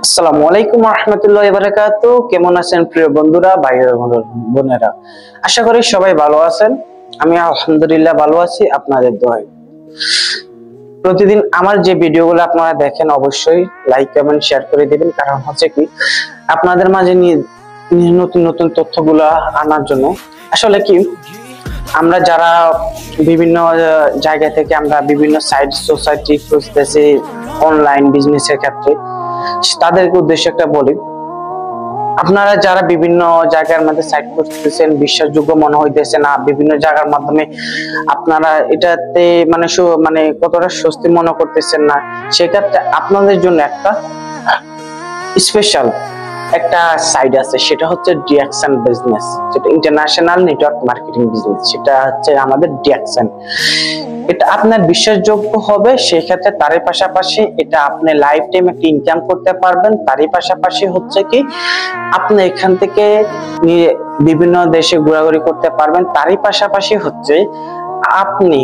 আসসালামু আলাইকুম রাহমাতুল্লাহি ওয়া বারাকাতুহু। কেমন আছেন প্রিয় বন্ধুরা, ভাইয়েরা, বোনেরা? আশা করি সবাই ভালো আছেন। আমি আলহামদুলিল্লাহ ভালো আছি আপনাদের দোয়ায়। প্রতিদিন আমার যে ভিডিওগুলো আপনারা দেখেন অবশ্যই লাইক কমেন্ট শেয়ার করে দিবেন, কারণ হচ্ছে কি আপনাদের মাঝে নতুন নতুন তথ্যগুলো আনার জন্য। আসলে কি আমরা যারা বিভিন্ন জায়গা থেকে আমরা বিভিন্ন সাইট সোসাইটি খুঁজতেছি অনলাইন বিজনেসের ক্ষেত্রে, তাদেরকে উদ্দেশ্যে একটা বলি, আপনারা যারা বিভিন্ন জায়গার মধ্যে সাইট করতেছেন, বিশ্বাসযোগ্য মনে হইতেছে না, বিভিন্ন জায়গার মাধ্যমে আপনারা এটাতে মানে কতটা স্বস্তি মনে করতেছেন না, সেক্ষেত্রে আপনাদের জন্য একটা স্পেশাল একটা সাইট আছে, সেটা হচ্ছে ডিএক্সএন বিজনেস, যেটা ইন্টারন্যাশনাল নেটওয়ার্ক মার্কেটিং বিজনেস। সেটা হচ্ছে আমাদের ডিএক্সএন। এটা আপনার বিশ্বাসযোগ্য হবে, সেই ক্ষেত্রে তারই পাশাপাশি এটা আপনি লাইফ টাইম একটা ইনকাম করতে পারবেন। তারই পাশাপাশি হচ্ছে কি আপনি এখান থেকে বিভিন্ন দেশে ঘোরাঘুরি করতে পারবেন। তারই পাশাপাশি হচ্ছে আপনি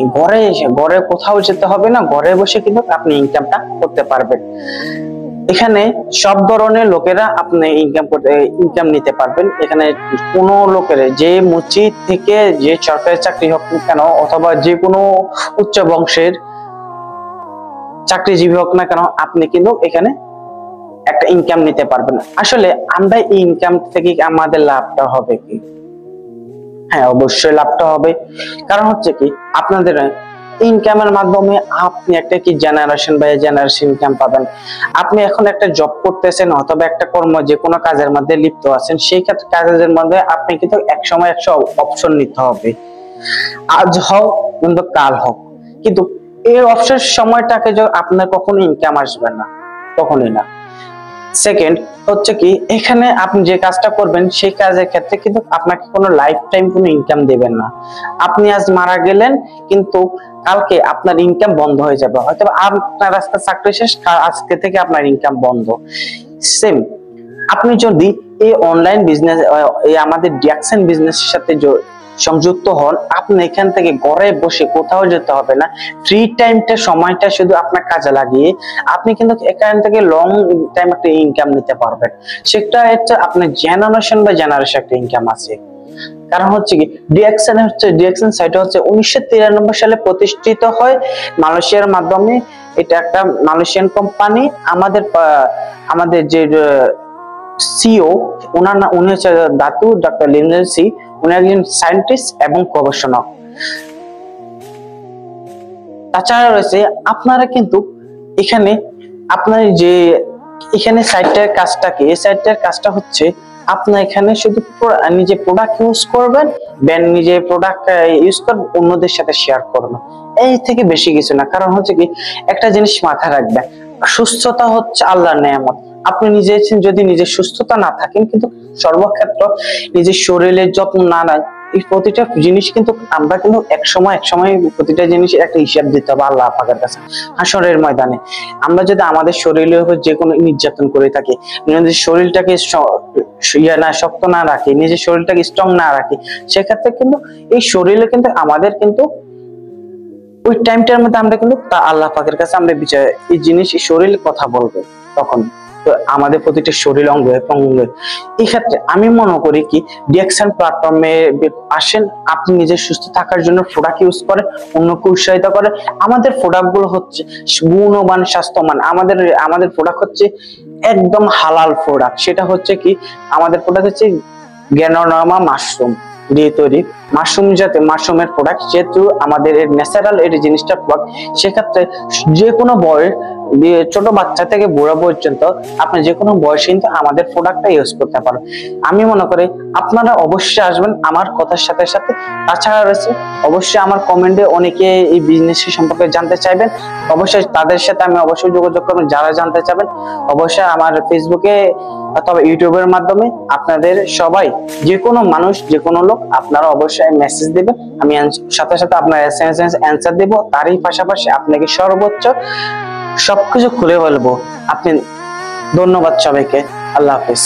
ঘরে কোথাও যেতে হবে না, ঘরে বসে কিন্তু আপনি ইনকামটা করতে পারবেন। এখানে সব ধরনের লোকেরা আপনি ইনকাম নিতে পারবেন। এখানে কোনো লোকের যে মসজিদ থেকে যে সরকারি চাকরি হোক না কেন, অথবা যে কোনো উচ্চ বংশের চাকরিজীবী হোক না কেন, আপনি কিন্তু এখানে একটা ইনকাম নিতে পারবেন। আসলে আমরা এই ইনকাম থেকে আমাদের লাভটা হবে কি? হ্যাঁ, অবশ্যই লাভটা হবে। কারণ হচ্ছে কি আপনাদের ইনকামের মাধ্যমে আপনি একটা কি জেনারেশন বাই জেনারেশন ইনকাম পাবেন। আপনি এখন একটা জব করতেছেন অথবা একটা যে কোনো কাজের মধ্যে লিপ্ত আছেন, সেই ক্ষেত্রে কাজের মধ্যে আপনি কিন্তু এক সময় 100 অপশন নিতে হবে, আজ হোক কিন্তু কাল হোক। কিন্তু এই অপশন সময়টাকে আপনার কখনো ইনকাম আসবে না, কখনোই না। সেকেন্ড হচ্ছে কি এখানে আপনি যে কাজটা করবেন সেই কাজের ক্ষেত্রে কিন্তু আপনাকে কোনো লাইফ টাইম কোনো ইনকাম দেবেন না। আপনি আজ মারা গেলেন, কিন্তু কালকে আপনার ইনকাম বন্ধ হয়ে যাবে। হয়তো আপনার আজকে চাকরি শেষ, আজকে থেকে আপনার ইনকাম বন্ধ। সেম আপনি যদি এই অনলাইন বিজনেস, এই আমাদের ডিএক্সএন বিজনেসের সাথে সংযুক্ত হন, আপনি এখান থেকে ঘরে বসে কোথাও যেতে হবে না। ফ্রি টাইমটা সময়টা শুধু আপনার কাজে লাগিয়ে আপনি কিন্তু এখান থেকে লং টাইম একটা ইনকাম নিতে পারবেন। সেটা হচ্ছে আপনার জেনারেশন বা জেনারেশন একটা ইনকাম আছে। কারণ হচ্ছে কি ডিএক্সএন সাইট হচ্ছে 1993 সালে প্রতিষ্ঠিত হয় মালয়েশিয়ার মাধ্যমে। এটা একটা মালয়েশিয়ান কোম্পানি। আমাদের যে সিও উনি হচ্ছে ডক্টর লিন্ডেন সি। উনি একজন সায়েন্টিস্ট এবং গবেষণক। তাছাড়া রয়েছে আপনারা কিন্তু এখানে আপনার যে এখানে সাইটটার কাজটা কি, এই সাইটটার কাজটা হচ্ছে আপনার এখানে শুধু নিজে প্রোডাক্ট ইউজ করবেন, নিজে প্রোডাক্ট ইউজ করবেন, অন্যদের সাথে শেয়ার করবেন, এই থেকে বেশি কিছু না। কারণ হচ্ছে কি একটা জিনিস মাথায় রাখবেন, সুস্থতা হচ্ছে আল্লাহর নেয়ামত। আপনি যদি নিজের সুস্থতা না থাকেন, কিন্তু সর্বক্ষেত্র নিজের শরীরের যত্ন না নেন, এই প্রতিটা জিনিস কিন্তু আমরা কিন্তু এক সময় প্রতিটা জিনিসের একটা হিসাব দিতে হবে আল্লাহ পাকের কাছে হাসরের ময়দানে। আমরা যদি আমাদের শরীরের উপর যে কোনো নির্যাতন করে থাকি, নিজের শরীরটাকে শক্ত না রাখি, নিজের শরীরটাকে স্ট্রং না রাখি, সেক্ষেত্রে কিন্তু এই শরীরে কিন্তু আমাদের কিন্তু ওই টাইমটার মধ্যে আমরা কিন্তু তা আল্লাহ পাকের কাছে আমরা এই জিনিস এই শরীরের কথা বলবো তখন। আমাদের প্রতিটা শরীর অঙ্গে এই ক্ষেত্রে আমি মনে করি কি ডিএক্সএন প্ল্যাটফর্মে আসেন, আপনি নিজের সুস্থ থাকার জন্য প্রোডাক্ট ইউজ করেন, অন্যকে উৎসাহিত করেন। আমাদের প্রোডাক্ট গুলো হচ্ছে গুণমান, স্বাস্থ্যমান। আমাদের প্রোডাক্ট হচ্ছে একদম হালাল প্রোডাক্ট। সেটা হচ্ছে কি আমাদের প্রোডাক্ট হচ্ছে গ্যানোডার্মা মাশরুম দিয়ে তৈরি, মাশরুমের প্রোডাক্ট। যেহেতু আমাদের ন্যাচারাল এই জিনিসটা প্রোডাক্ট, সেক্ষেত্রে যে কোনো বয়স, ছোট বাচ্চা থেকে বুড়া পর্যন্ত আপনি যে কোনো বয়সে কিন্তু আমাদের প্রোডাক্টটা ইউজ করতে পারেন। আমি মনে করি আপনারা অবশ্যই আসবেন আমার কথার সাথে সাথে। তাছাড়া রয়েছে অবশ্যই আমার কমেন্টে অনেকে এই বিজনেস সম্পর্কে জানতে চাইবেন, অবশ্যই তাদের সাথে আমি অবশ্যই যোগাযোগ করবো। যারা জানতে চাবেন অবশ্যই আমার ফেসবুকে অথবা ইউটিউবের মাধ্যমে আপনাদের সবাই, যে কোনো মানুষ, যে কোনো লোক, আপনারা অবশ্যই মেসেজ দিবেন, আমি সাথে সাথে আপনার অ্যান্সার দেব। তারই পাশাপাশি আপনাকে সর্বোচ্চ সবকিছু খুলে বলবো। আপনি ধন্যবাদ সবাইকে। আল্লাহ হাফেজ।